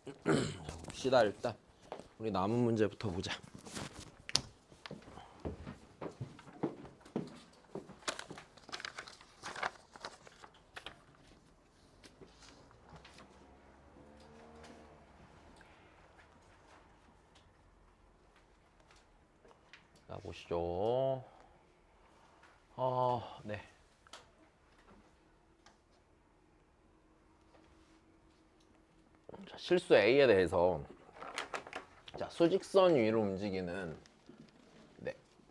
자, 봅시다. 일단 우리 남은 문제부터 보자. 자, 보시죠. 네. 자, 실수 A에 대해서 자, 수직선 위로 움직이는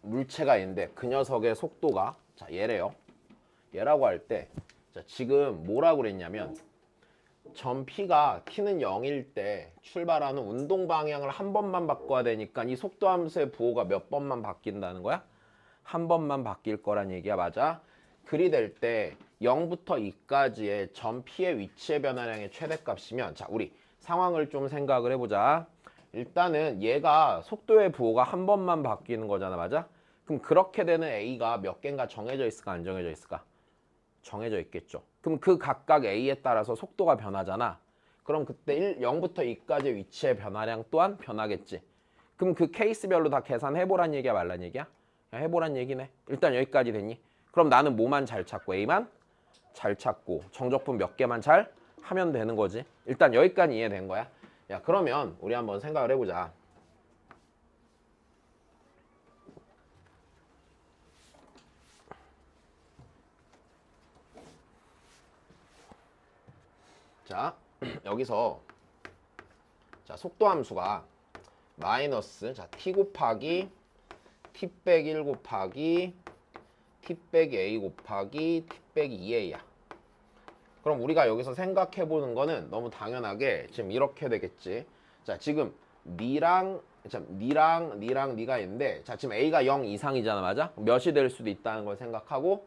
물체가 있는데 그 녀석의 속도가 자, 얘래요. 얘라고 할 때 지금 뭐라고 그랬냐면 점 P가 T는 0일 때 출발하는 운동 방향을 한 번만 바꿔야 되니까 이 속도 함수의 부호가 몇 번만 바뀐다는 거야? 한 번만 바뀔 거란 얘기야. 맞아? 그리 될 때 0부터 2까지의 점 P의 위치의 변화량의 최대값이면 자, 우리 상황을 좀 생각을 해보자. 일단은 얘가 속도의 부호가 한 번만 바뀌는 거잖아. 맞아? 그럼 그렇게 되는 A가 몇 개인가 정해져 있을까 안 정해져 있을까? 정해져 있겠죠. 그럼 그 각각 A에 따라서 속도가 변하잖아. 그럼 그때 0부터 2까지의 위치의 변화량 또한 변하겠지. 그럼 그 케이스별로 다 계산해보란 얘기야 말란 얘기야? 그냥 해보란 얘기네. 일단 여기까지 됐니? 그럼 나는 뭐만 잘 찾고 A만 잘 찾고 정적분 몇 개만 잘 하면 되는 거지. 일단 여기까지 이해된 거야. 야, 그러면 우리 한번 생각을 해보자. 자, 여기서 자, 속도 함수가 마이너스 자, t 곱하기 t 빼기 1 곱하기 t 빼기 a 곱하기 t 빼기 2a야. 그럼 우리가 여기서 생각해 보는 거는 너무 당연하게 지금 이렇게 되겠지. 자, 지금 니랑 니가 있는데 자, 지금 a가 0 이상이잖아. 맞아? 몇이 될 수도 있다는 걸 생각하고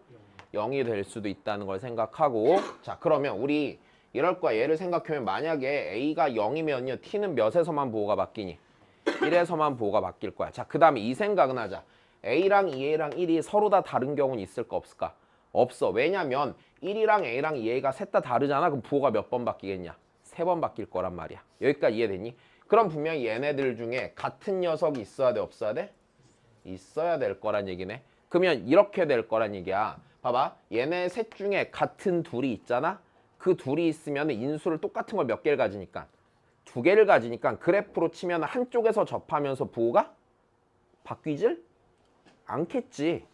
0이 될 수도 있다는 걸 생각하고 자, 그러면 우리 이럴 거야. 얘를 생각하면 만약에 a가 0이면요. t는 몇에서만 부호가 바뀌니? 1에서만 부호가 바뀔 거야. 자, 그 다음에 이 생각은 하자. A랑 2A랑 1이 서로 다 다른 경우는 있을까 없을까? 없어. 왜냐면 1이랑 A랑 2A가 셋 다 다르잖아. 그럼 부호가 몇 번 바뀌겠냐? 3번 바뀔 거란 말이야. 여기까지 이해됐니? 그럼 분명히 얘네들 중에 같은 녀석이 있어야 돼 없어야 돼? 있어야 될 거란 얘기네. 그러면 이렇게 될 거란 얘기야. 봐봐. 얘네 셋 중에 같은 둘이 있잖아. 그 둘이 있으면 인수를 똑같은 걸 몇 개를 가지니까 두 개를 가지니까 그래프로 치면 한쪽에서 접하면서 부호가 바뀌질 않겠지.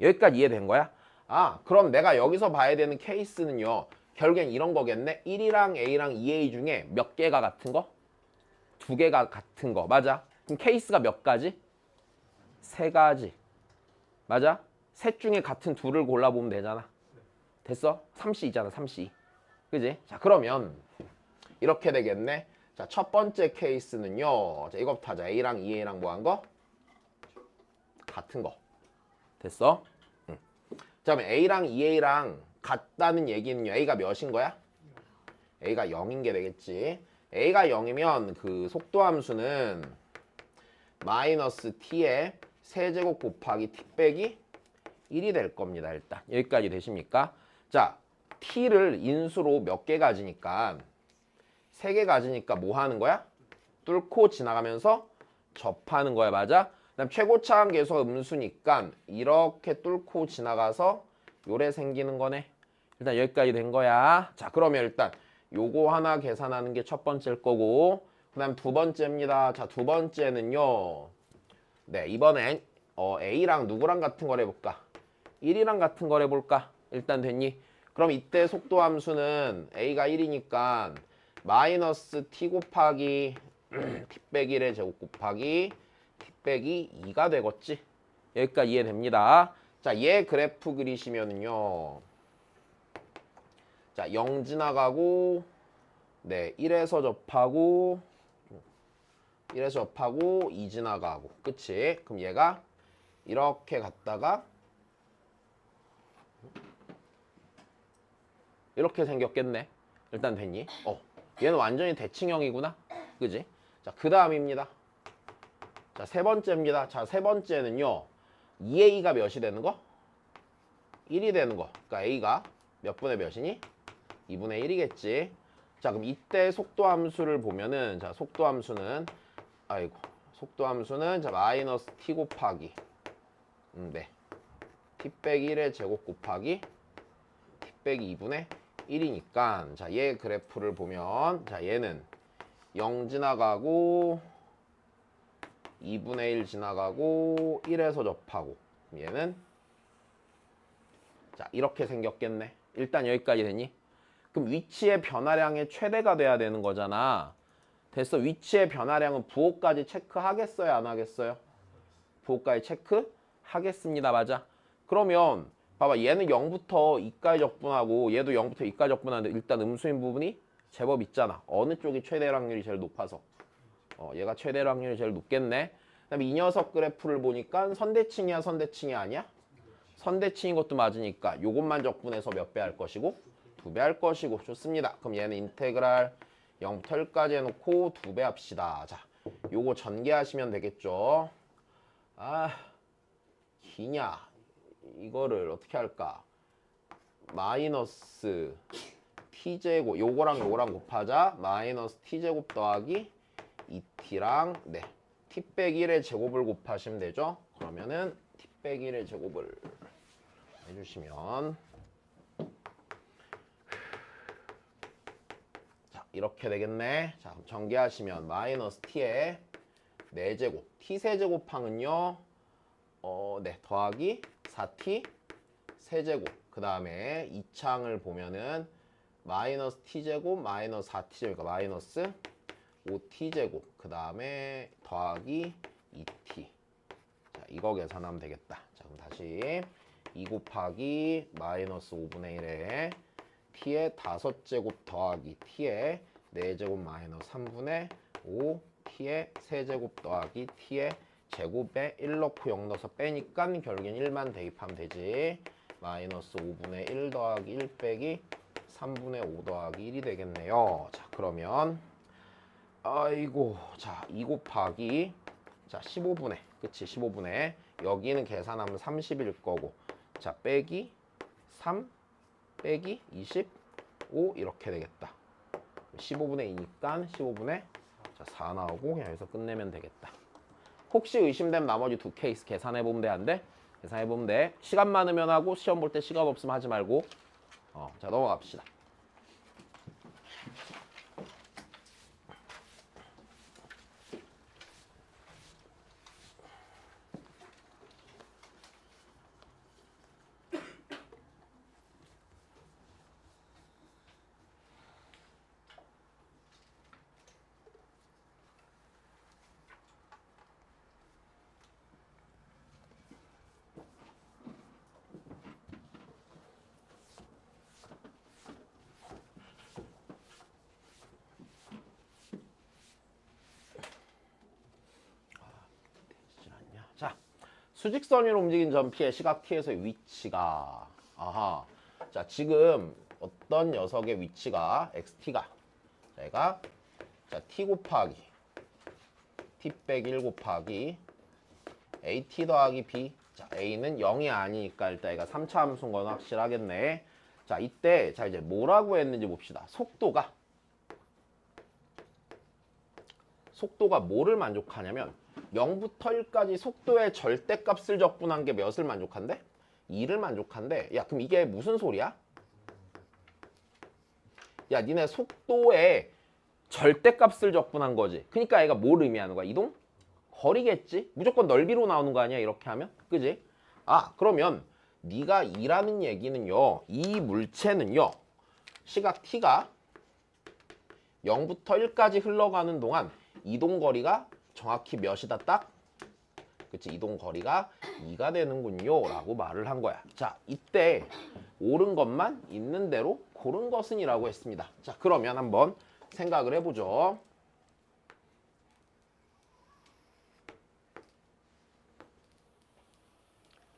여기까지 이해된 거야? 아, 그럼 내가 여기서 봐야 되는 케이스는요. 결국엔 이런 거겠네. 1이랑 A랑 2A 중에 몇 개가 같은 거? 두 개가 같은 거. 맞아? 그럼 케이스가 몇 가지? 세 가지. 맞아? 셋 중에 같은 둘을 골라보면 되잖아. 됐어? 3C이잖아. 3C. 그지? 자, 그러면 이렇게 되겠네. 자, 첫 번째 케이스는요. 자, 이거부터 하자. A랑 2A랑 뭐 한 거? 같은 거. 됐어? 응. 자, 그럼 A랑 2A랑 같다는 얘기는요. A가 몇인 거야? A가 0인 게 되겠지. A가 0이면 그 속도 함수는 마이너스 t의 세제곱 곱하기 t 빼기 1이 될 겁니다. 일단 여기까지 되십니까? 자, t를 인수로 몇 개 가지니까 3개 가지니까 뭐 하는 거야? 뚫고 지나가면서 접하는 거야. 맞아? 그다음 최고차항 계수가 음수니까 이렇게 뚫고 지나가서 요래 생기는 거네. 일단 여기까지 된 거야. 자, 그러면 일단 요거 하나 계산하는 게 첫 번째일 거고 그다음 두 번째입니다. 자, 두 번째는요. 네, 이번엔 A랑 누구랑 같은 걸 해볼까? 1이랑 같은 걸 해볼까? 일단 됐니? 그럼 이때 속도 함수는 A가 1이니까 마이너스 t 곱하기 t 빼기 1의 제곱 곱하기 t 빼기 2가 되겠지? 여기까지 이해됩니다. 자, 얘 그래프 그리시면은요. 자, 0 지나가고 네, 1에서 접하고 2 지나가고 그치? 그럼 얘가 이렇게 갔다가 이렇게 생겼겠네. 일단 됐니? 얘는 완전히 대칭형이구나. 그지? 자, 그 다음입니다. 자, 세 번째입니다. 자, 세 번째는요. 2A가 몇이 되는 거? 1이 되는 거. 그러니까 A가 몇 분의 몇이니? 2분의 1이겠지. 자, 그럼 이때 속도함수를 보면은 자, 속도함수는 자, 마이너스 t 곱하기 네. t 빼기 1의 제곱 곱하기 t 빼기 2분의 1이니까 자, 얘 그래프를 보면 자, 얘는 0 지나가고 2분의 1 지나가고 1에서 접하고 얘는 자, 이렇게 생겼겠네. 일단 여기까지 되니? 그럼 위치의 변화량의 최대가 돼야 되는 거잖아. 됐어. 위치의 변화량은 부호까지 체크하겠어요? 안 하겠어요? 부호까지 체크하겠습니다. 맞아. 그러면 봐봐. 얘는 0부터 2까지 적분하고 얘도 0부터 2까지 적분하는데 일단 음수인 부분이 제법 있잖아. 어느 쪽이 최대 확률이 제일 높아서. 얘가 최대 확률이 제일 높겠네. 그다음에 이 녀석 그래프를 보니까 선대칭이야, 선대칭이 아니야? 선대칭인 것도 맞으니까 요것만 적분해서 몇 배 할 것이고 2배 할 것이고 좋습니다. 그럼 얘는 인테그랄 0부터 1까지 해놓고 2배 합시다. 자, 요거 전개하시면 되겠죠. 아, 기냐? 이거를 어떻게 할까? 마이너스 t제곱 요거랑 요거랑 곱하자. 마이너스 t제곱 더하기 2t랑 네, t 빼기 1의 제곱을 곱하시면 되죠. 그러면은 t 빼기 1의 제곱을 해주시면 자, 이렇게 되겠네. 자, 그럼 전개하시면 마이너스 t의 4제곱 t 세제곱항은요 네, 더하기 4t 세제곱 그 다음에 2창을 보면은 마이너스 t제곱 마이너스 4t제곱 그러니까 마이너스 5t제곱 그 다음에 더하기 2t 자, 이거 계산하면 되겠다. 자, 그럼 다시 2 곱하기 마이너스 5분의 1에 t의 5제곱 더하기 t의 4제곱 마이너스 3분의 5 t의 세제곱 더하기 t의 제곱에 1 넣고 0 넣어서 빼니까 결국엔 1만 대입하면 되지. 마이너스 5분의 1 더하기 1 빼기 3분의 5 더하기 1이 되겠네요. 자, 그러면 아이고 자 2 곱하기 자 15분의 그치 15분의 여기는 계산하면 30일 거고 자 빼기 3 빼기 25 이렇게 되겠다. 15분의 2니까 15분의 자, 4 나오고 그냥 여기서 끝내면 되겠다. 혹시 의심되면 나머지 두 케이스 계산해보면 돼? 안 돼? 계산해보면 돼. 시간 많으면 하고 시험 볼 때 시간 없으면 하지 말고 자 넘어갑시다. 자, 수직선 위로 움직인 점피의 시각 t에서의 위치가 아하. 자, 지금 어떤 녀석의 위치가 xt가 자, 얘가 자, t 곱하기 t 빼기 1 곱하기 at 더하기 b 자, a는 0이 아니니까 일단 얘가 3차 함수인 건 확실하겠네. 자, 이때 자 이제 뭐라고 했는지 봅시다. 속도가 뭐를 만족하냐면 0부터 1까지 속도의 절대값을 적분한 게 몇을 만족한대? 2를 만족한대. 야, 그럼 이게 무슨 소리야? 야, 니네 속도의 절대값을 적분한 거지. 그러니까 얘가 뭘 의미하는 거야? 이동? 거리겠지? 무조건 넓이로 나오는 거 아니야? 이렇게 하면? 그지? 아, 그러면 네가 이라는 얘기는요. 이 물체는요. 시각 t가 0부터 1까지 흘러가는 동안 이동거리가 정확히 몇이다 딱? 그치, 이동거리가 2가 되는군요 라고 말을 한 거야. 자, 이때 옳은 것만 있는 대로 고른 것은 이라고 했습니다. 자, 그러면 한번 생각을 해보죠.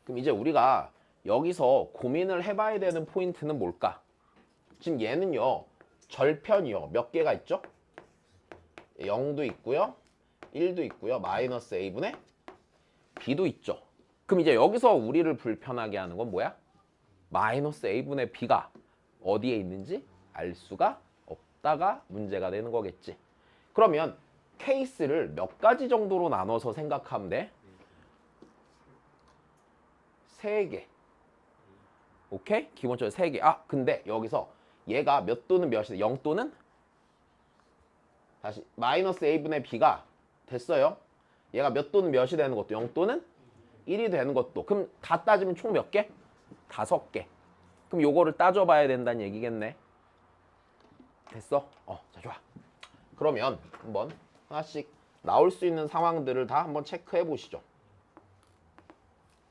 그럼 이제 우리가 여기서 고민을 해봐야 되는 포인트는 뭘까? 지금 얘는요 절편이요 몇 개가 있죠? 0도 있고요 1도 있고요 마이너스 a분의 b도 있죠. 그럼 이제 여기서 우리를 불편하게 하는 건 뭐야? 마이너스 a분의 b가 어디에 있는지 알 수가 없다가 문제가 되는 거겠지. 그러면 케이스를 몇 가지 정도로 나눠서 생각하면 돼? 3개. 오케이? 기본적으로 3개. 아, 근데 여기서 얘가 몇 또는 몇이 돼? 0 또는? 다시 마이너스 a분의 b가 됐어요. 얘가 몇 또는 몇이 되는 것도 0 또는 1이 되는 것도. 그럼 다 따지면 총 몇 개? 5개. 그럼 요거를 따져봐야 된다는 얘기겠네. 됐어? 자, 좋아. 그러면 한번 하나씩 나올 수 있는 상황들을 다 한번 체크해 보시죠.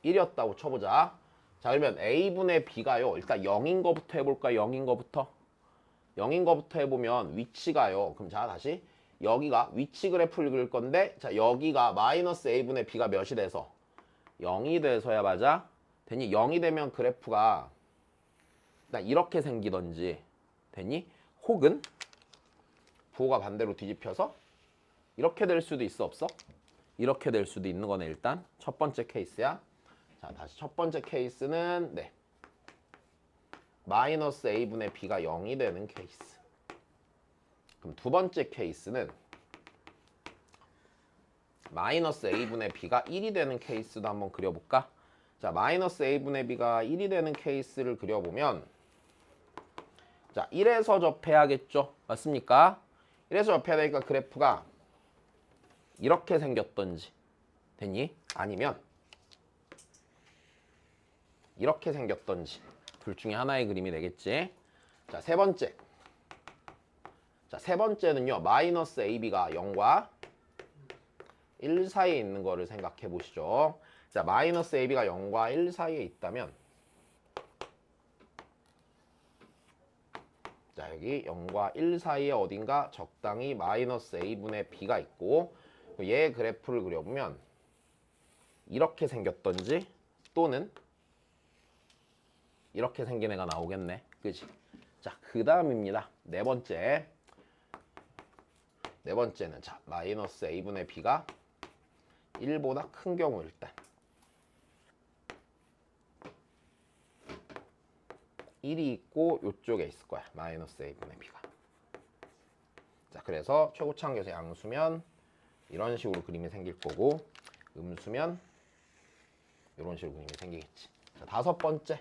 1이었다고 쳐보자. 자, 그러면 a분의 b가요. 일단 0인 거부터 해볼까요? 0인 거부터. 0인 거부터 해보면 위치가요. 그럼 자, 다시 여기가 위치 그래프를 그릴 건데, 자, 여기가 마이너스 a분의 b가 몇이 돼서 0이 돼서야 맞아? 됐니? 0이 되면 그래프가 일단 이렇게 생기던지 됐니? 혹은 부호가 반대로 뒤집혀서 이렇게 될 수도 있어, 없어? 이렇게 될 수도 있는 거네. 일단 첫 번째 케이스야. 자, 다시 첫 번째 케이스는 네, 마이너스 a분의 b가 0이 되는 케이스. 그럼 두 번째 케이스는 마이너스 a분의 b가 1이 되는 케이스도 한번 그려볼까? 자, 마이너스 a분의 b가 1이 되는 케이스를 그려보면, 자, 1에서 접해야겠죠? 맞습니까? 1에서 접해야 되니까 그래프가 이렇게 생겼던지 됐니? 아니면 이렇게 생겼던지 둘 중에 하나의 그림이 되겠지. 자, 세 번째. 자, 세 번째는요. 마이너스 ab가 0과 1 사이에 있는 거를 생각해 보시죠. 자, 마이너스 ab가 0과 1 사이에 있다면, 자, 여기 0과 1 사이에 어딘가 적당히 마이너스 a분의 b가 있고, 얘 그래프를 그려보면 이렇게 생겼던지 또는 이렇게 생긴 애가 나오겠네. 그지? 자, 그 다음입니다. 네 번째. 네 번째는 자, 마이너스 a분의 b가 1보다 큰 경우 일단 1이 있고 요쪽에 있을 거야. 마이너스 a분의 b가. 자, 그래서 최고차항계수 양수면 이런 식으로 그림이 생길 거고, 음수면 이런 식으로 그림이 생기겠지. 자, 다섯 번째.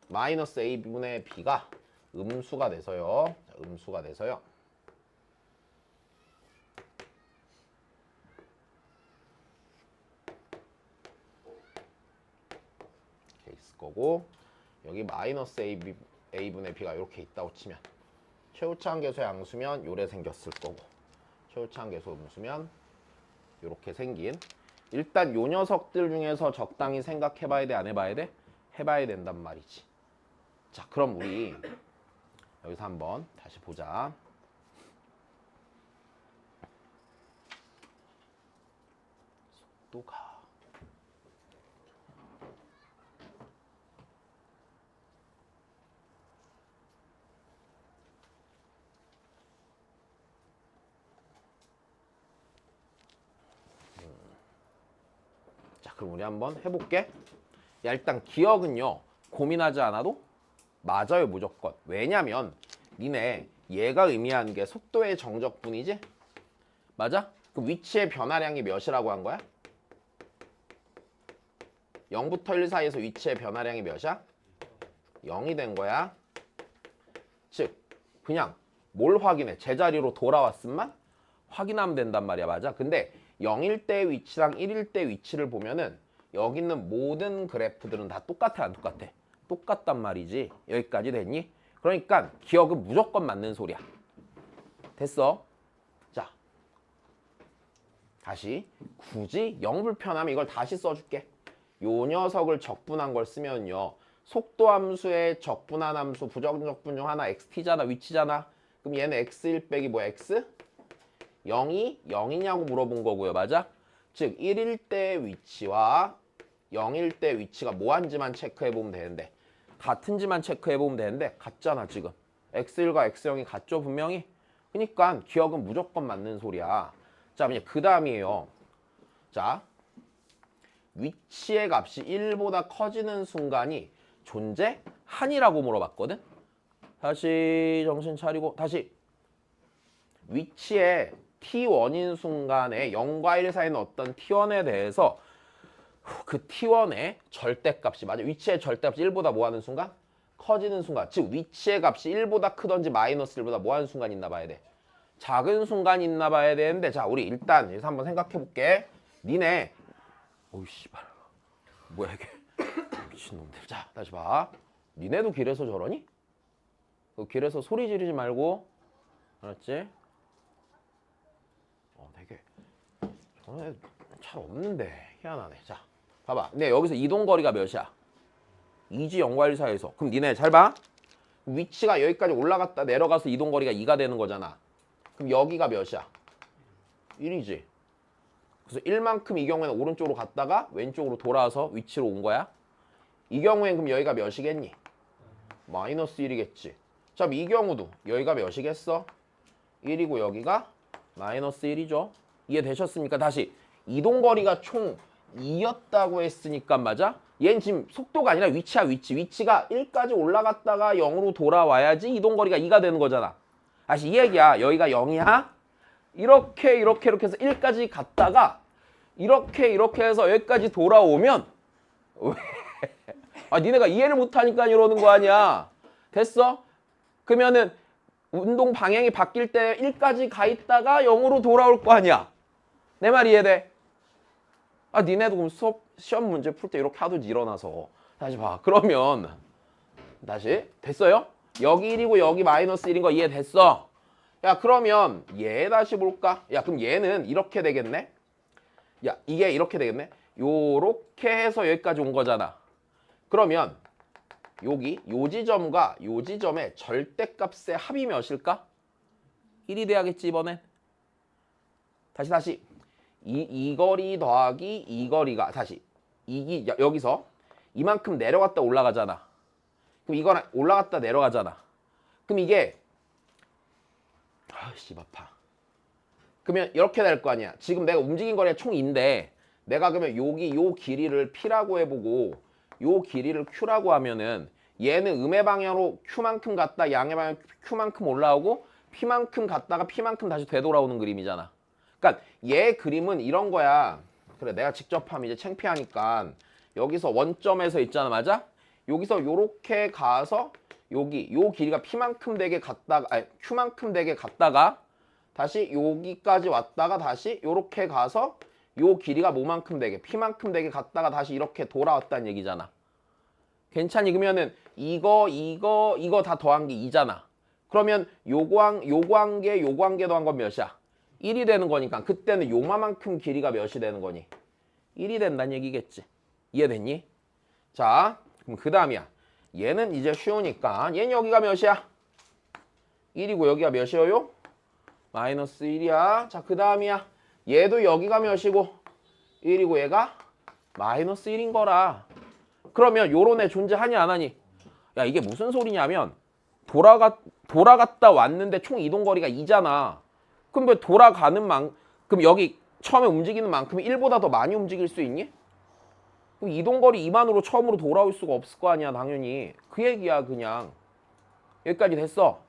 마이너스 a분의 b가 음수가 돼서요. 자, 음수가 돼서요. 이렇게 있을 거고, 여기 마이너스 a분의 b가 이렇게 있다고 치면 최우차항계수 양수면 요래 생겼을 거고, 최우차항계수 음수면 이렇게 생긴, 일단 요 녀석들 중에서 적당히 생각해봐야 돼, 안 해봐야 돼? 해봐야 된단 말이지. 자, 그럼 우리 여기서 한번 다시 보자. 속도가 자, 그럼 우리 한번 해볼게. 야, 일단 기억은요, 고민하지 않아도 맞아요, 무조건. 왜냐면 니네 얘가 의미하는 게 속도의 정적분이지? 맞아? 그럼 위치의 변화량이 몇이라고 한 거야? 0부터 1 사이에서 위치의 변화량이 몇이야? 0이 된 거야. 즉 그냥 뭘 확인해? 제자리로 돌아왔음만 확인하면 된단 말이야. 맞아? 근데 0일 때 위치랑 1일 때 위치를 보면은 여기 있는 모든 그래프들은 다 똑같아, 안 똑같아? 똑같단 말이지. 여기까지 됐니? 그러니까 기억은 무조건 맞는 소리야. 됐어? 자, 다시 굳이 0 불편하면 이걸 다시 써줄게. 요 녀석을 적분한 걸 쓰면요, 속도함수의 적분한 함수 부정적분 중 하나 xt잖아, 위치잖아. 그럼 얘는 x1 빼기 뭐야? x? 0이 0이냐고 물어본 거고요. 맞아? 즉 1일 때 위치와 0일 때 위치가 뭐한지만 체크해보면 되는데, 같은지만 체크해보면 되는데 같잖아 지금. x1과 x0이 같죠 분명히? 그러니까 기억은 무조건 맞는 소리야. 자, 이제 그 다음이에요. 자, 위치의 값이 1보다 커지는 순간이 존재하니라고 물어봤거든? 다시 정신 차리고 다시 위치에 t1인 순간에 0과 1 사이는 어떤 t1에 대해서 그 t1의 절대값이 맞아. 위치의 절대값이 1보다 뭐 하는 순간? 커지는 순간. 즉 위치의 값이 1보다 크던지 마이너스 1보다 뭐 하는 순간 있나 봐야 돼. 작은 순간이 있나 봐야 되는데 자 우리 일단 여기서 한번 생각해 볼게. 니네 오이 씨발 뭐야 이게 미친놈들. 자 다시 봐. 니네도 길에서 저러니? 그 길에서 소리 지르지 말고 알았지? 되게 저런 애 잘 없는데 희한하네. 자 봐봐. 근데 여기서 이동거리가 몇이야? 2지 0과 1 사이에서. 그럼 니네 잘 봐. 위치가 여기까지 올라갔다 내려가서 이동거리가 2가 되는 거잖아. 그럼 여기가 몇이야? 1이지. 그래서 1만큼 이 경우에는 오른쪽으로 갔다가 왼쪽으로 돌아와서 위치로 온 거야. 이 경우엔 그럼 여기가 몇이겠니? 마이너스 1이겠지. 자, 이 경우도 여기가 몇이겠어? 1이고 여기가 마이너스 1이죠. 이해되셨습니까? 다시 이동거리가 총 2였다고 했으니까 맞아? 얘는 지금 속도가 아니라 위치야 위치. 위치가 1까지 올라갔다가 0으로 돌아와야지 이동거리가 2가 되는 거잖아. 다시 이 얘기야. 여기가 0이야? 이렇게 해서 1까지 갔다가 이렇게 해서 여기까지 돌아오면 아 니네가 이해를 못하니까 이러는 거 아니야. 됐어? 그러면은 운동 방향이 바뀔 때 1까지 가 있다가 0으로 돌아올 거 아니야. 내 말 이해돼? 아 니네도 그럼 수업 시험 문제 풀 때 이렇게 하든지 일어나서 다시 봐. 그러면 다시 됐어요? 여기 1이고 여기 마이너스 1인 거 이해됐어? 야 그러면 얘 다시 볼까? 야 그럼 얘는 이렇게 되겠네? 야 이게 이렇게 되겠네? 요렇게 해서 여기까지 온 거잖아. 그러면 여기 요 지점과 요 지점의 절대값의 합이 몇일까? 1이 돼야겠지 이번엔. 다시 이 거리 더하기 이 거리가 다시 여기서 이만큼 내려갔다 올라가잖아. 그럼 이거는 올라갔다 내려가잖아. 그럼 이게 아씨 아파. 그러면 이렇게 될 거 아니야. 지금 내가 움직인 거리가 총 2인데 내가 그러면 여기 요 길이를 P라고 해보고 요 길이를 Q라고 하면은 얘는 음의 방향으로 Q만큼 갔다 양의 방향 Q만큼 올라오고 P만큼 갔다가 P만큼 다시 되돌아오는 그림이잖아. 그러니까 얘 그림은 이런 거야. 그래 내가 직접 하면 이제 창피하니까 여기서 원점에서 있잖아. 맞아? 여기서 요렇게 가서 여기 요 길이가 P만큼 되게 갔다가 아니 Q만큼 되게 갔다가 다시 여기까지 왔다가 다시 요렇게 가서 요 길이가 뭐만큼 되게 P만큼 되게 갔다가 다시 이렇게 돌아왔다는 얘기잖아. 괜찮니? 그러면은 이거 다 더한 게 2잖아. 그러면 요거 한 개 더한 건 몇이야? 1이 되는 거니까 그때는 요만큼 길이가 몇이 되는 거니? 1이 된다는 얘기겠지. 이해됐니? 자 그럼 그 다음이야. 얘는 이제 쉬우니까 얘는 여기가 몇이야? 1이고 여기가 몇이에요? 마이너스 1이야. 자 그 다음이야. 얘도 여기가 몇이고 1이고 얘가 마이너스 1인 거라. 그러면 요런 애 존재하니 안 하니? 야 이게 무슨 소리냐면 돌아갔다 왔는데 총 이동거리가 2잖아. 그럼 왜 돌아가는 그럼 여기 처음에 움직이는 만큼 1보다 더 많이 움직일 수 있니? 그럼 이동거리 2만으로 처음으로 돌아올 수가 없을 거 아니야 당연히. 그 얘기야 그냥. 여기까지 됐어.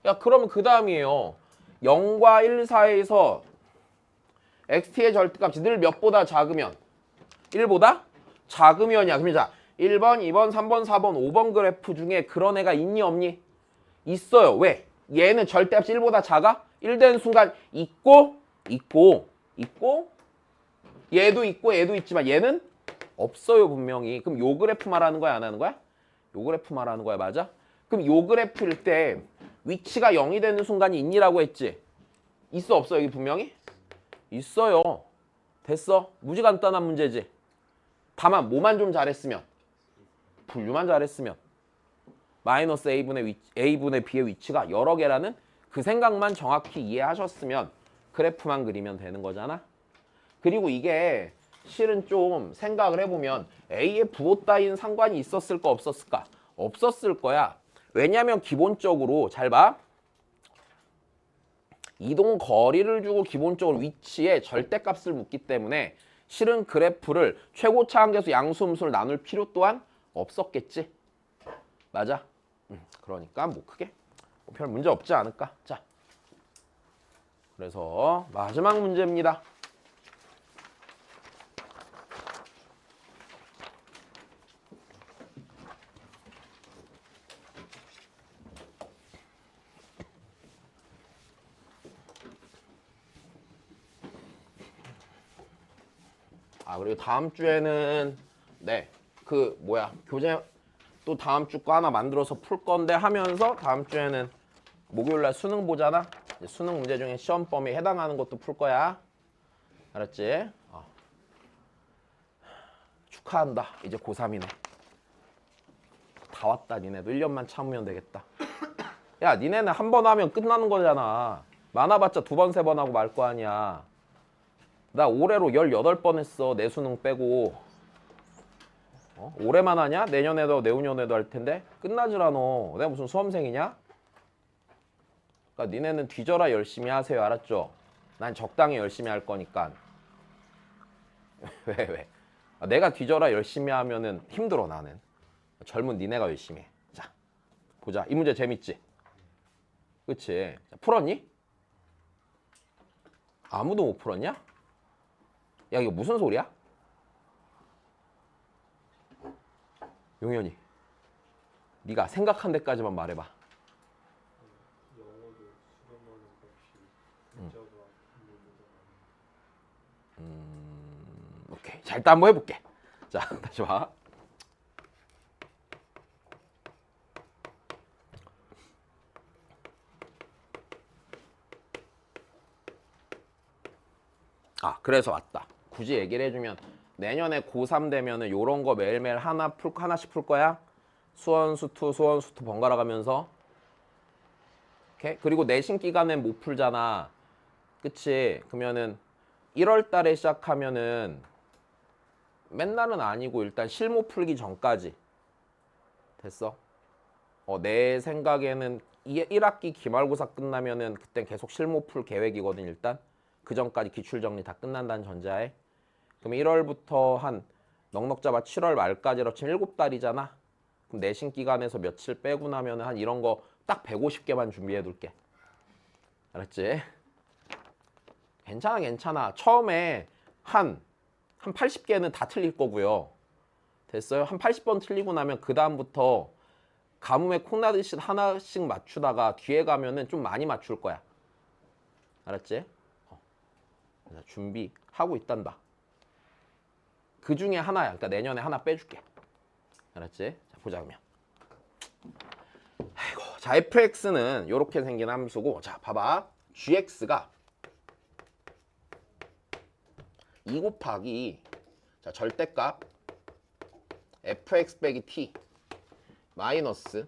야 그러면 그 다음이에요. 0과 1 사이에서 xt의 절대값이 늘 몇보다 작으면 1보다 작으면이야. 그럼 자 1번, 2번, 3번, 4번, 5번 그래프 중에 그런 애가 있니 없니? 있어요. 왜? 얘는 절대값이 1보다 작아? 1 되는 순간 있고 얘도 있고 얘도 있지만 얘는 없어요 분명히. 그럼 요 그래프 말하는 거야 안 하는 거야? 요 그래프 말하는 거야. 맞아? 그럼 요 그래프일 때 위치가 0이 되는 순간이 있니라고 했지? 있어 없어 여기 분명히? 있어요. 됐어. 무지 간단한 문제지. 다만 뭐만 좀 잘했으면 분류만 잘했으면 마이너스 A분의 B의 위치가 여러 개라는 그 생각만 정확히 이해하셨으면 그래프만 그리면 되는 거잖아. 그리고 이게 실은 좀 생각을 해보면 A의 부호 따윈 상관이 있었을까 없었을까? 없었을 거야. 왜냐면 기본적으로 잘 봐. 이동 거리를 주고 기본적으로 위치에 절대값을 묻기 때문에 실은 그래프를 최고차 한계수 양수음수를 나눌 필요 또한 없었겠지. 맞아? 그러니까 뭐 크게 별 문제 없지 않을까. 자, 그래서 마지막 문제입니다. 그리고 다음 주에는 그 교재 또 다음 주 거 하나 만들어서 풀 건데 하면서 다음 주에는 목요일 날 수능 보잖아. 이제 수능 문제 중에 시험 범위에 해당하는 것도 풀 거야. 알았지? 축하한다. 이제 고3이네. 다 왔다. 니네도 1년만 참으면 되겠다. 야, 니네는 한 번 하면 끝나는 거잖아. 많아봤자 2번, 3번 하고 말 거 아니야. 나 올해로 18번 했어. 내 수능 빼고. 올해만 하냐? 내년에도 내후년에도 할 텐데 끝나질 않아. 내가 무슨 수험생이냐? 그러니까 니네는 뒤져라 열심히 하세요. 알았죠? 난 적당히 열심히 할 거니까. 왜? 내가 뒤져라 열심히 하면은 힘들어 나는. 젊은 니네가 열심히 해. 자, 보자. 이 문제 재밌지? 그치? 자, 풀었니? 아무도 못 풀었냐? 야, 이거 무슨 소리야? 용현이, 네가 생각한 데까지만 말해봐. 영어도 수렴하는 값이 문자가 오케이. 자, 일단 한번 해볼게. 자, 다시 봐. 그래서 왔다. 굳이 얘기를 해주면 내년에 고3 되면은 요런 거 매일매일 하나씩 풀 거야. 수원, 수투 번갈아 가면서. 오케이? 그리고 내신 기간엔 못 풀잖아. 그치? 그러면은 1월 달에 시작하면은 맨날은 아니고 일단 실무 풀기 전까지. 됐어? 내 생각에는 1학기 기말고사 끝나면은 그땐 계속 실무 풀 계획이거든. 일단 그 전까지 기출정리 다 끝난다는 전제하에. 그럼 1월부터 한 넉넉 잡아 7월 말까지로 치면 7달이잖아. 그럼 내신 기간에서 며칠 빼고 나면 한 이런 거 딱 150개만 준비해 둘게. 알았지? 괜찮아. 처음에 한 80개는 다 틀릴 거고요. 됐어요? 한 80번 틀리고 나면 그 다음부터 가뭄에 콩나듯이 하나씩 맞추다가 뒤에 가면은 좀 많이 맞출 거야. 알았지? 준비하고 있단다. 그 중에 하나야. 그러니까 내년에 하나 빼줄게. 알았지? 자, 보자 그러면. 자, fx는 이렇게 생긴 함수고, 자, 봐봐. gx가 2 곱하기 자, 절대값 fx 빼기 t 마이너스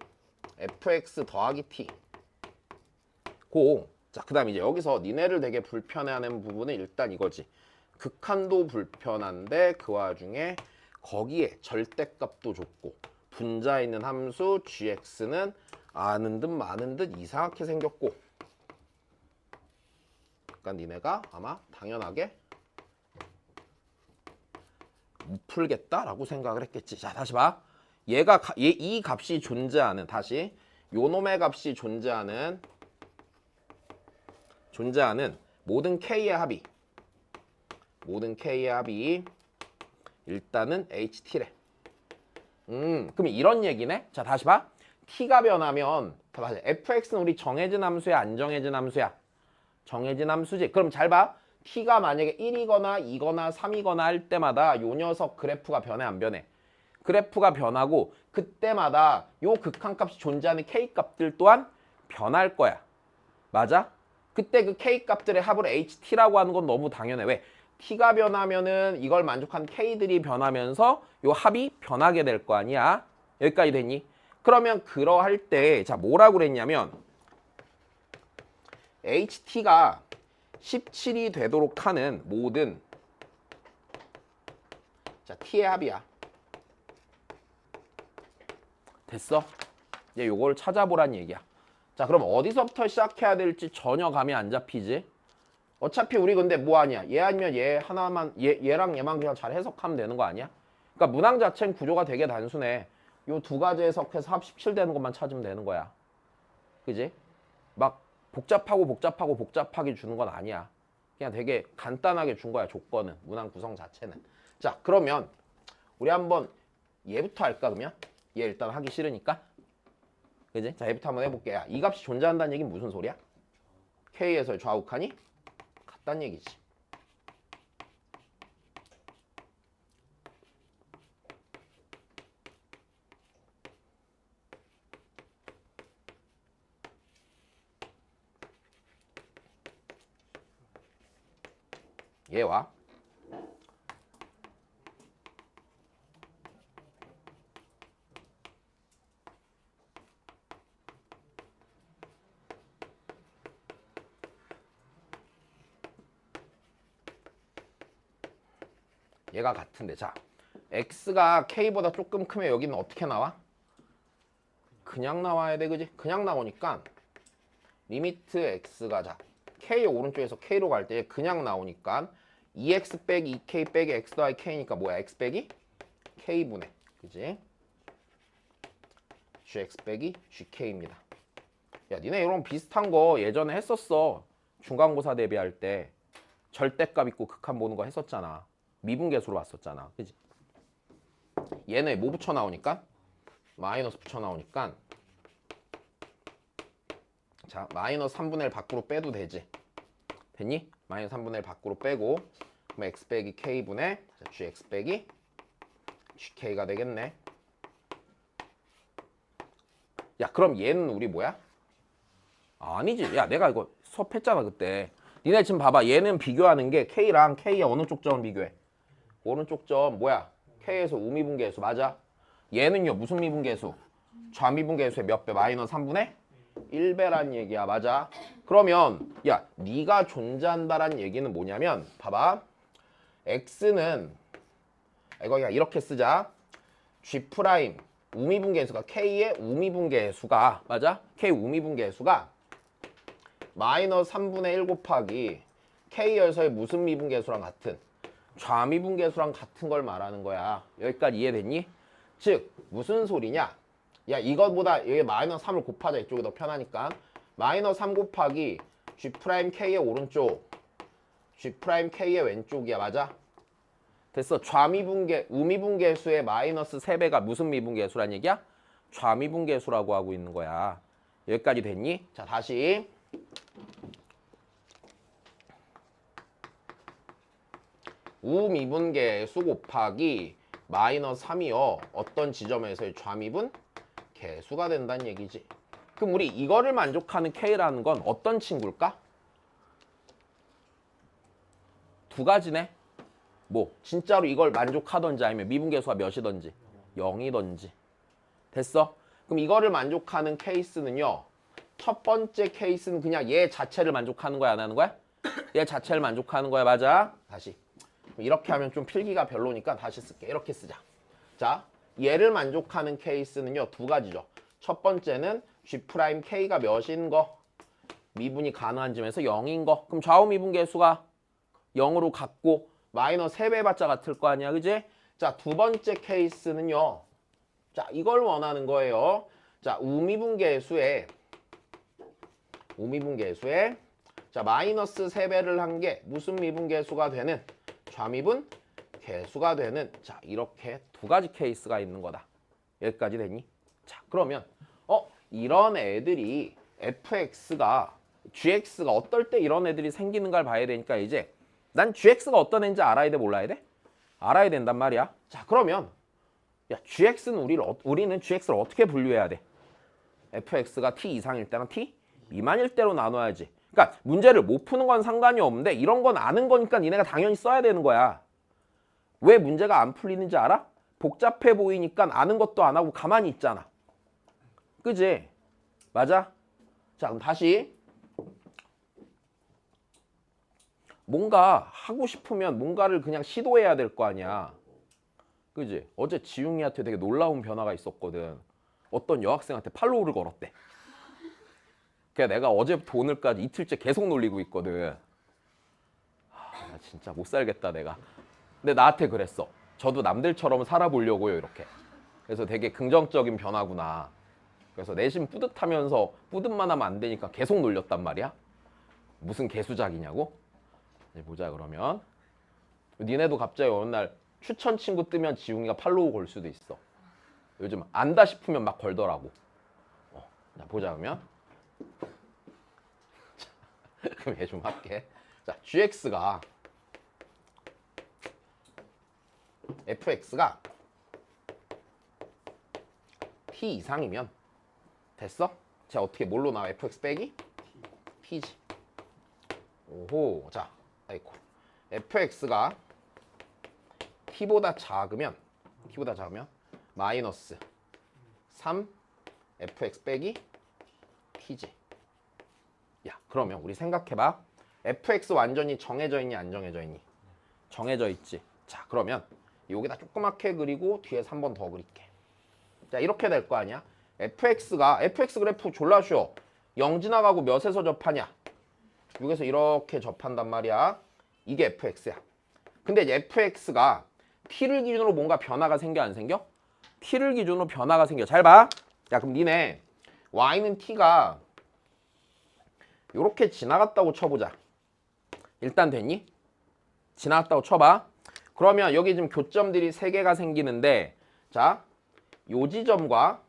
fx 더하기 t 자, 그 다음 이제 여기서 니네를 되게 불편해하는 부분은 일단 이거지. 극한도 불편한데 그 와중에 거기에 절대값도 줬고 분자에 있는 함수 gx는 아는 듯 마는 듯 이상하게 생겼고, 그러니까 니네가 아마 당연하게 못 풀겠다라고 생각을 했겠지. 자, 다시 봐. 이 값이 존재하는, 다시 요놈의 값이 존재하는 모든 k의 합이 일단은 ht래. 그럼 이런 얘기네. 자, 다시 봐. t가 변하면 fx는 우리 정해진 함수야, 안 정해진 함수야? 정해진 함수지. 그럼 잘 봐. t가 만약에 1이거나 2거나 3이거나 할 때마다 요 녀석 그래프가 변해, 안 변해? 그래프가 변하고 그때마다 요 극한값이 존재하는 k값들 또한 변할 거야. 맞아? 그때 그 k값들의 합을 ht라고 하는 건 너무 당연해. 왜? t가 변하면은 이걸 만족한 k들이 변하면서 요 합이 변하게 될 거 아니야. 여기까지 됐니? 그러면 그러할 때 자, 뭐라고 그랬냐면 ht가 17이 되도록 하는 모든 자, t의 합이야. 됐어? 이제 요걸 찾아보란 얘기야. 자, 그럼 어디서부터 시작해야 될지 전혀 감이 안 잡히지? 어차피 우리 근데 뭐 하냐? 얘 아니면 얘 하나만, 얘랑 얘만 그냥 잘 해석하면 되는 거 아니야? 그러니까 문항 자체는 구조가 되게 단순해. 요 두 가지 해석해서 합 17 되는 것만 찾으면 되는 거야. 그지? 막 복잡하게 주는 건 아니야. 그냥 되게 간단하게 준 거야, 조건은. 문항 구성 자체는. 자, 그러면 우리 한번 얘부터 할까, 그러면? 얘 일단 하기 싫으니까. 그지? 자, 얘부터 한번 해볼게. 야, 이 값이 존재한다는 얘기는 무슨 소리야? K에서의 좌우칸이 같다는 얘기지. 얘와 얘가 같은데, 자, x가 k보다 조금 크면 여기는 어떻게 나와? 그냥 나와야 돼, 그지? 그냥 나오니까 리미트 x가, 자, k 오른쪽에서 k로 갈 때 그냥 나오니까 2x 빼기 2k 빼기 x 더하기 k니까 뭐야? x 빼기 k분의, 그지? gx 빼기 gk입니다. 야, 니네 이런 비슷한 거 예전에 했었어. 중간고사 대비할 때 절대값 있고 극한 보는 거 했었잖아. 미분계수로 봤었잖아. 그지? 얘는 뭐 붙여 나오니까? 마이너스 붙여 나오니까, 자, 마이너스 3분의 1 밖으로 빼도 되지. 됐니? 마이너스 3분의 1 밖으로 빼고, 그럼 x 빼기 k분의 gx 빼기 gk가 되겠네. 야, 그럼 얘는 우리 뭐야? 아니지. 야, 내가 이거 수업했잖아, 그때. 니네 지금 봐봐. 얘는 비교하는 게 k랑 k의 어느 쪽 점을 비교해? 오른쪽 점 뭐야? k에서 우미분계수 맞아? 얘는요 무슨 미분계수? 좌미분계수의 몇 배? 마이너스 3분의 1배란 얘기야. 맞아? 그러면 야, 네가 존재한다란 얘기는 뭐냐면 봐봐. x는 이거 그냥 이렇게 쓰자. g' 우미분계수가 k의 우미분계수가 맞아? k 우미분계수가 마이너스 3분의 1 곱하기 k열서의 무슨 미분계수랑 같은? 좌미분계수랑 같은 걸 말하는 거야. 여기까지 이해됐니? 즉 무슨 소리냐? 야, 이것보다 여기 마이너스 3을 곱하자. 이쪽이 더 편하니까. 마이너스 3 곱하기 G'K의 오른쪽 G'K의 왼쪽이야. 맞아? 됐어. 우미분계수의 마이너스 3배가 무슨 미분계수란 얘기야? 좌미분계수라고 하고 있는 거야. 여기까지 됐니? 자, 다시 우미분계수 곱하기 마이너스 3이요. 어떤 지점에서의 좌미분? 계수가 된다는 얘기지. 그럼 우리 이거를 만족하는 K라는 건 어떤 친구일까? 두 가지네. 뭐 진짜로 이걸 만족하던지 아니면 미분계수가 몇이던지 0이던지. 됐어? 그럼 이거를 만족하는 케이스는요. 첫 번째 케이스는 그냥 얘 자체를 만족하는 거야, 안 하는 거야? 얘 자체를 만족하는 거야. 맞아? 다시. 이렇게 하면 좀 필기가 별로니까 다시 쓸게. 이렇게 쓰자. 자, 얘를 만족하는 케이스는요. 두 가지죠. 첫 번째는 G'K가 몇인 거? 미분이 가능한 점에서 0인 거. 그럼 좌우 미분계수가 0으로 같고 마이너스 3배 받자 같을 거 아니야. 그지? 자, 두 번째 케이스는요. 자, 이걸 원하는 거예요. 자, 우미분계수에 자, 마이너스 3배를 한 게 무슨 미분계수가 되는? 좌미분 계수가 되는, 자, 이렇게 두 가지 케이스가 있는 거다. 여기까지 됐니? 자, 그러면 이런 애들이 fx가 gx가 어떨 때 이런 애들이 생기는가를 봐야 되니까 이제 난 gx가 어떤 애인지 알아야 돼, 몰라야 돼? 알아야 된단 말이야. 자, 그러면 야, 우리는 gx를 어떻게 분류해야 돼? fx가 t 이상일 때랑 t 미만일 때로 나눠야지. 그러니까 문제를 못 푸는 건 상관이 없는데 이런 건 아는 거니까 니네가 당연히 써야 되는 거야. 왜 문제가 안 풀리는지 알아? 복잡해 보이니까 아는 것도 안 하고 가만히 있잖아. 그지? 맞아? 자, 그럼 다시. 뭔가 하고 싶으면 뭔가를 그냥 시도해야 될 거 아니야. 그지? 어제 지웅이한테 되게 놀라운 변화가 있었거든. 어떤 여학생한테 팔로우를 걸었대. 그래서 내가 어제부터 오늘까지 이틀째 계속 놀리고 있거든. 나 진짜 못 살겠다 내가. 근데 나한테 그랬어. 저도 남들처럼 살아보려고요, 이렇게. 그래서 되게 긍정적인 변화구나. 그래서 내심 뿌듯하면서 뿌듯만 하면 안 되니까 계속 놀렸단 말이야. 무슨 개수작이냐고? 이제 보자 그러면. 니네도 갑자기 어느 날 추천 친구 뜨면 지웅이가 팔로우 걸 수도 있어. 요즘 안다 싶으면 막 걸더라고. 자, 보자 그러면. 자, 그럼 얘 좀 할게. 자, GX가 FX가 T 이상이면 됐어? 자, 어떻게 뭘로 나와? FX 빼기? T지. 오호. 자, 아이고. FX가 T보다 작으면 마이너스 3 FX 빼기 T지. 야, 그러면 우리 생각해봐. FX 완전히 정해져 있니 안 정해져 있니? 정해져 있지. 자, 그러면 여기다 조그맣게 그리고 뒤에서 한 번 더 그릴게. 자, 이렇게 될 거 아니야? FX가 FX 그래프 졸라 쉬워. 0 지나가고 몇에서 접하냐? 6에서 이렇게 접한단 말이야. 이게 FX야. 근데 이제 FX가 T를 기준으로 뭔가 변화가 생겨 안 생겨? T를 기준으로 변화가 생겨. 잘 봐. 야, 그럼 니네 Y는 T가 요렇게 지나갔다고 쳐보자. 일단 됐니? 지나갔다고 쳐봐. 그러면 여기 지금 교점들이 3개가 생기는데, 자, 요 지점과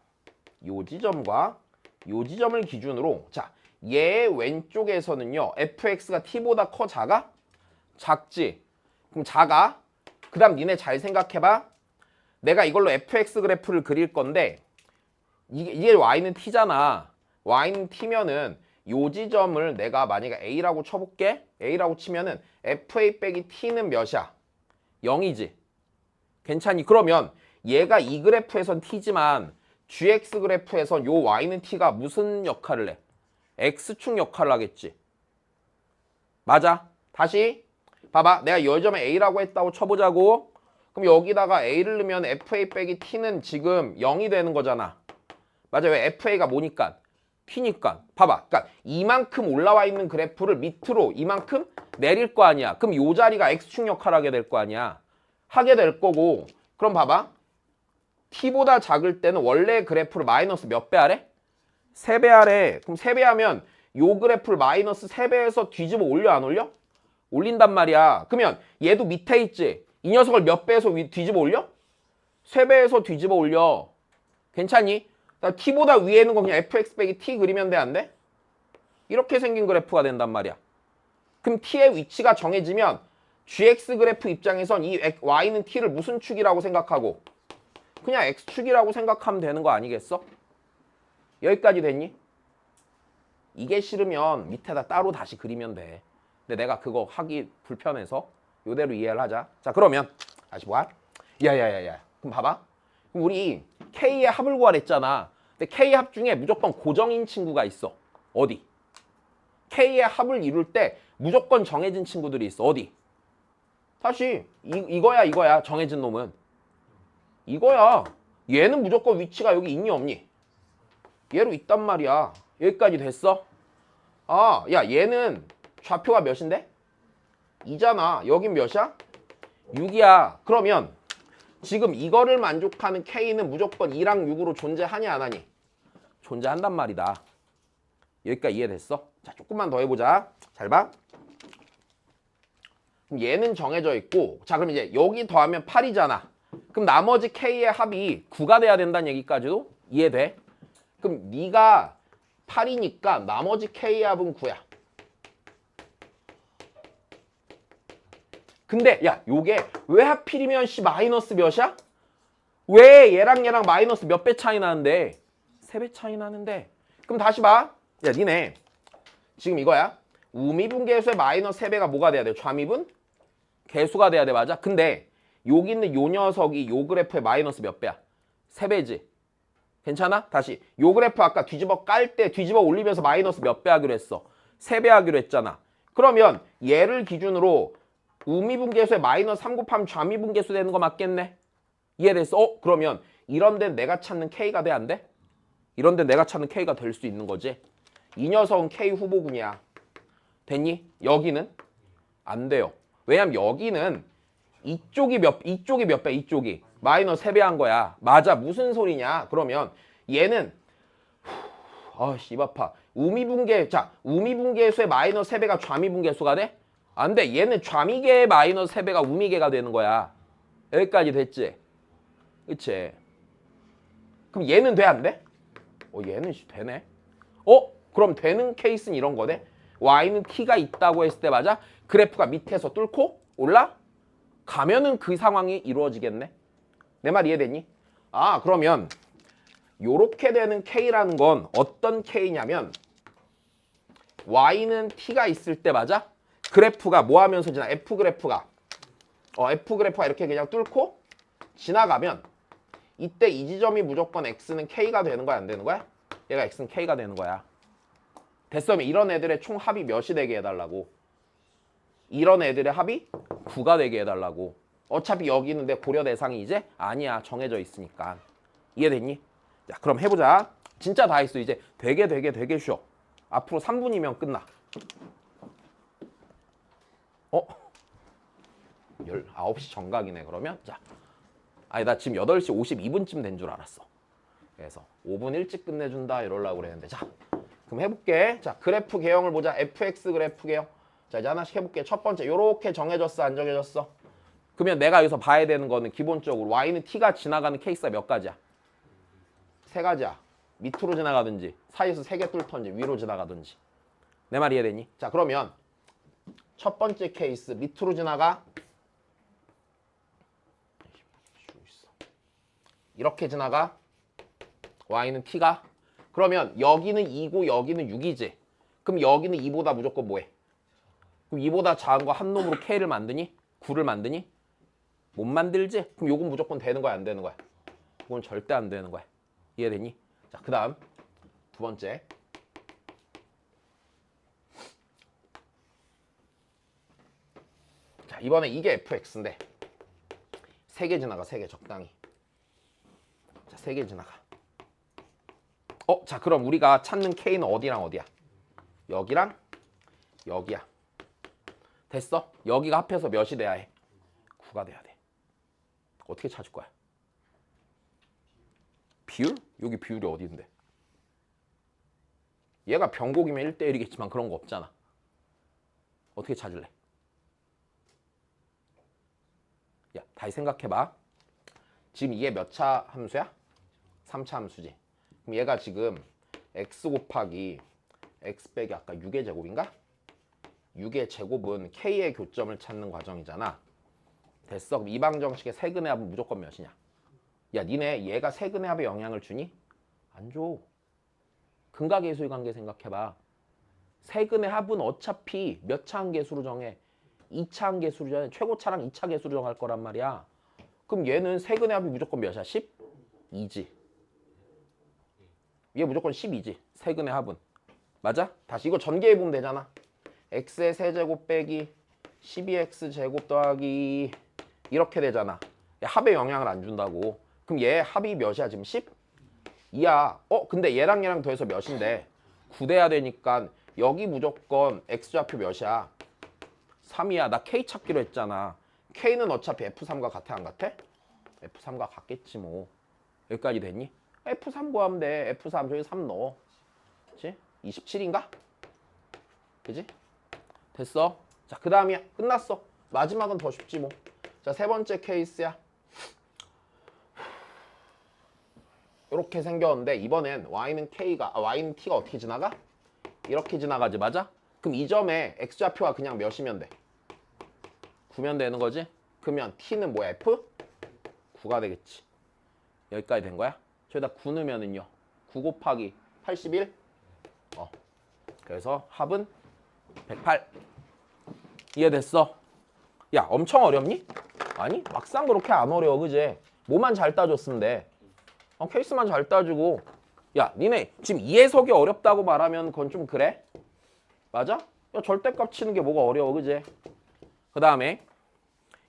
요 지점을 기준으로, 자, 얘 왼쪽에서는요 FX가 T보다 커 작아? 작지. 그럼 작아. 그 다음 니네 잘 생각해봐. 내가 이걸로 FX 그래프를 그릴 건데 이게 Y는 T잖아. Y는 T면은 요 지점을 내가 만약에 A라고 쳐볼게. A라고 치면은 FA 빼기 T는 몇이야? 0이지. 괜찮니? 그러면 얘가 이 그래프에선 T지만 GX 그래프에선 요 Y는 T가 무슨 역할을 해? X축 역할을 하겠지. 맞아. 다시 봐봐. 내가 요 점에 A라고 했다고 쳐보자고. 그럼 여기다가 A를 넣으면 FA 빼기 T는 지금 0이 되는 거잖아. 맞아. 왜? FA가 뭐니까? T니까. 봐봐. 그러니까 이만큼 올라와 있는 그래프를 밑으로 이만큼 내릴 거 아니야. 그럼 요 자리가 X축 역할을 하게 될 거 아니야. 하게 될 거고. 그럼 봐봐. T보다 작을 때는 원래 그래프를 마이너스 몇 배 하래? 3배 하래. 그럼 3배 하면 요 그래프를 마이너스 3배에서 뒤집어 올려 안 올려? 올린단 말이야. 그러면 얘도 밑에 있지. 이 녀석을 몇 배에서 뒤집어 올려? 3배에서 뒤집어 올려. 괜찮니? T보다 위에 있는 거 그냥 FX 빼기 T 그리면 돼, 안 돼? 이렇게 생긴 그래프가 된단 말이야. 그럼 T의 위치가 정해지면 GX 그래프 입장에선 이 Y는 T를 무슨 축이라고 생각하고? 그냥 X축이라고 생각하면 되는 거 아니겠어? 여기까지 됐니? 이게 싫으면 밑에다 따로 다시 그리면 돼. 근데 내가 그거 하기 불편해서 이대로 이해를 하자. 자, 그러면 다시 봐. 야야야야. 그럼 봐봐. 그럼 우리 K의 합을 구하랬잖아. 근데 K의 합 중에 무조건 고정인 친구가 있어. 어디? K의 합을 이룰 때 무조건 정해진 친구들이 있어. 어디? 다시 이거야. 정해진 놈은. 이거야. 얘는 무조건 위치가 여기 있니 없니? 얘로 있단 말이야. 여기까지 됐어? 아, 야, 얘는 좌표가 몇인데? 2잖아. 여긴 몇이야? 6이야. 그러면 지금 이거를 만족하는 K는 무조건 2랑 6으로 존재하냐 안 하니? 존재한단 말이다. 여기까지 이해됐어? 자, 조금만 더 해보자. 잘 봐. 그럼 얘는 정해져 있고, 자, 그럼 이제 여기 더하면 8이잖아. 그럼 나머지 K의 합이 9가 돼야 된다는 얘기까지도 이해돼? 그럼 네가 8이니까 나머지 K의 합은 9야. 근데 야, 요게 왜 하필이면 C 마이너스 몇이야? 왜 얘랑 마이너스 몇 배 차이 나는데? 3배 차이 나는데. 그럼 다시 봐. 야, 니네 지금 이거야. 우미분 계수의 마이너스 3배가 뭐가 돼야 돼? 좌미분? 계수가 돼야 돼. 맞아? 근데 여기 있는 요 녀석이 요 그래프의 마이너스 몇 배야? 3배지. 괜찮아? 다시. 요 그래프 아까 뒤집어 깔 때 뒤집어 올리면서 마이너스 몇 배 하기로 했어? 3배 하기로 했잖아. 그러면 얘를 기준으로 우미분계수에 마이너스 3 곱하면 좌미분계수 되는 거 맞겠네? 이해됐어? 그러면 이런 데는 내가 찾는 K가 돼? 안 돼? 이런 데는 내가 찾는 K가 될 수 있는 거지. 이 녀석은 K 후보군이야. 됐니? 여기는? 안 돼요. 왜냐면 여기는 이쪽이 몇 배? 이쪽이 마이너스 3배 한 거야. 맞아. 무슨 소리냐? 그러면 얘는 아씨 입 아파. 우미분계 자 우미분계수의 마이너스 3배가 좌미분계수가 돼? 안 돼. 얘는 좌미계의 마이너스 3배가 우미계가 되는 거야. 여기까지 됐지? 그치? 그럼 얘는 돼 안 돼? 얘는 되네. 그럼 되는 케이스는 이런 거네. y는 t가 있다고 했을 때 맞아? 그래프가 밑에서 뚫고 올라? 가면은 그 상황이 이루어지겠네. 내 말 이해됐니? 그러면 요렇게 되는 k라는 건 어떤 k냐면 y는 t가 있을 때 맞아? 그래프가 뭐 하면서 지나? f 그래프가 이렇게 그냥 뚫고 지나가면 이때 이 지점이 무조건 x는 k가 되는 거야 안 되는 거야? 얘가 x는 k가 되는 거야. 됐어? 이런 애들의 총 합이 몇이 되게 해달라고. 이런 애들의 합이 9가 되게 해달라고. 어차피 여기는 내 고려 대상이 이제 아니야. 정해져 있으니까. 이해됐니? 자, 그럼 해보자. 진짜 다 했어. 이제 되게 쉬워. 앞으로 3분이면 끝나. 19시 정각이네 그러면. 자, 나 지금 8시 52분쯤 된 줄 알았어. 그래서 5분 일찍 끝내준다 이러려고 그랬는데. 자, 그럼 해볼게. 자, 그래프 개형을 보자. fx 그래프 개형. 자, 이제 하나씩 해볼게. 첫 번째, 요렇게 정해졌어 안 정해졌어? 그러면 내가 여기서 봐야 되는 거는 기본적으로 y는 t가 지나가는 케이스가 몇 가지야? 3가지야. 밑으로 지나가든지 사이에서 3개 뚫던지 위로 지나가든지. 내 말 이해되니? 자, 그러면 첫 번째 케이스 밑으로 지나가. 이렇게 지나가. y는 t가. 그러면 여기는 2고 여기는 6이지. 그럼 여기는 2보다 무조건 뭐해? 그럼 2보다 작은 거 한 놈으로 k를 만드니? 9를 만드니? 못 만들지? 그럼 요건 무조건 되는 거야 안 되는 거야? 이건 절대 안 되는 거야. 이해되니? 자, 그 다음 두 번째. 자, 이번에 이게 fx인데 3개 지나가. 3개 적당히. 자, 3개 지나가. 자, 그럼 우리가 찾는 k는 어디랑 어디야? 여기랑 여기야. 됐어? 여기가 합해서 몇이 돼야 해? 9가 돼야 돼. 어떻게 찾을 거야? 비율? 여기 비율이 어디인데? 얘가 병곡이면 1대1이겠지만 그런 거 없잖아. 어떻게 찾을래? 야, 다시 생각해봐. 지금 이게 몇 차 함수야? 3차 함수지. 그럼 얘가 지금 x 곱하기 x 빼기 아까 6의 제곱인가? 6의 제곱은 k의 교점을 찾는 과정이잖아. 됐어? 그럼 이 방정식의 세근의 합은 무조건 몇이냐? 야, 니네 얘가 세근의 합에 영향을 주니? 안 줘. 근각계수의 관계 생각해봐. 세근의 합은 어차피 몇 차 함계수로 정해? 2차 함계수로 정해. 최고차랑 2차 계수로 정할 거란 말이야. 그럼 얘는 세근의 합이 무조건 몇이야? 12지. 얘 무조건 12지. 세근의 합은. 맞아? 다시 이거 전개해보면 되잖아. x의 세제곱 빼기 12x 제곱 더하기 이렇게 되잖아. 얘 합에 영향을 안 준다고. 그럼 얘 합이 몇이야 지금? 12야. 근데 얘랑 얘랑 더해서 몇인데 9 돼야 되니까 여기 무조건 x좌표 몇이야? 3이야. 나 k 찾기로 했잖아. k는 어차피 f3과 같아 안 같아? f3과 같겠지 뭐. 여기까지 됐니? f3 구하면 돼. f3 저기 3 넣어. 그치? 27인가? 그지? 됐어. 자, 그 다음이야. 끝났어. 마지막은 더 쉽지 뭐. 자, 세 번째 케이스야. 이렇게 생겼는데 이번엔 y는 t가 어떻게 지나가? 이렇게 지나가지. 맞아? 그럼 이 점에 x좌표가 그냥 몇이면 돼? 9면 되는 거지? 그러면 t는 뭐야? f? 9가 되겠지. 여기까지 된 거야? 저기다 9 넣으면은요. 9 곱하기 81? 그래서 합은 108. 이해됐어? 야, 엄청 어렵니? 아니, 막상 그렇게 안 어려워, 그지? 뭐만 잘 따줬으면 돼. 케이스만 잘 따주고. 야, 니네 지금 이해석이 어렵다고 말하면 그건 좀 그래? 맞아? 야, 절대값 치는 게 뭐가 어려워, 그지? 그 다음에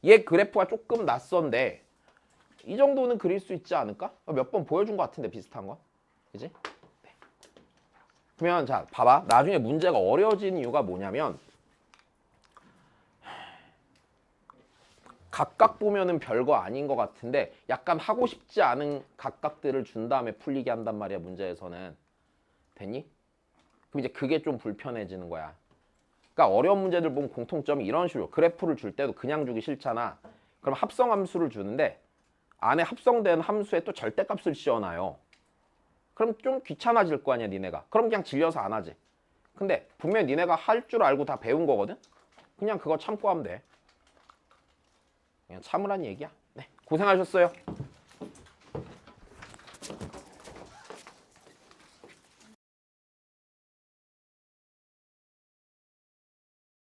얘 그래프가 조금 낯선데 이 정도는 그릴 수 있지 않을까? 몇 번 보여준 것 같은데 비슷한 거. 그지? 네. 그러면 자, 봐봐. 나중에 문제가 어려워지는 이유가 뭐냐면 각각 보면은 별거 아닌 것 같은데 약간 하고 싶지 않은 각각들을 준 다음에 풀리게 한단 말이야, 문제에서는. 됐니? 그럼 이제 그게 좀 불편해지는 거야. 그러니까 어려운 문제들 보면 공통점이 이런 식으로 그래프를 줄 때도 그냥 주기 싫잖아. 그럼 합성함수를 주는데 안에 합성된 함수에 또 절대값을 씌워놔요. 그럼 좀 귀찮아질 거 아니야, 니네가. 그럼 그냥 질려서 안 하지. 근데 분명히 니네가 할 줄 알고 다 배운 거거든? 그냥 그거 참고 하면 돼. 그냥 참으란 얘기야. 네, 고생하셨어요.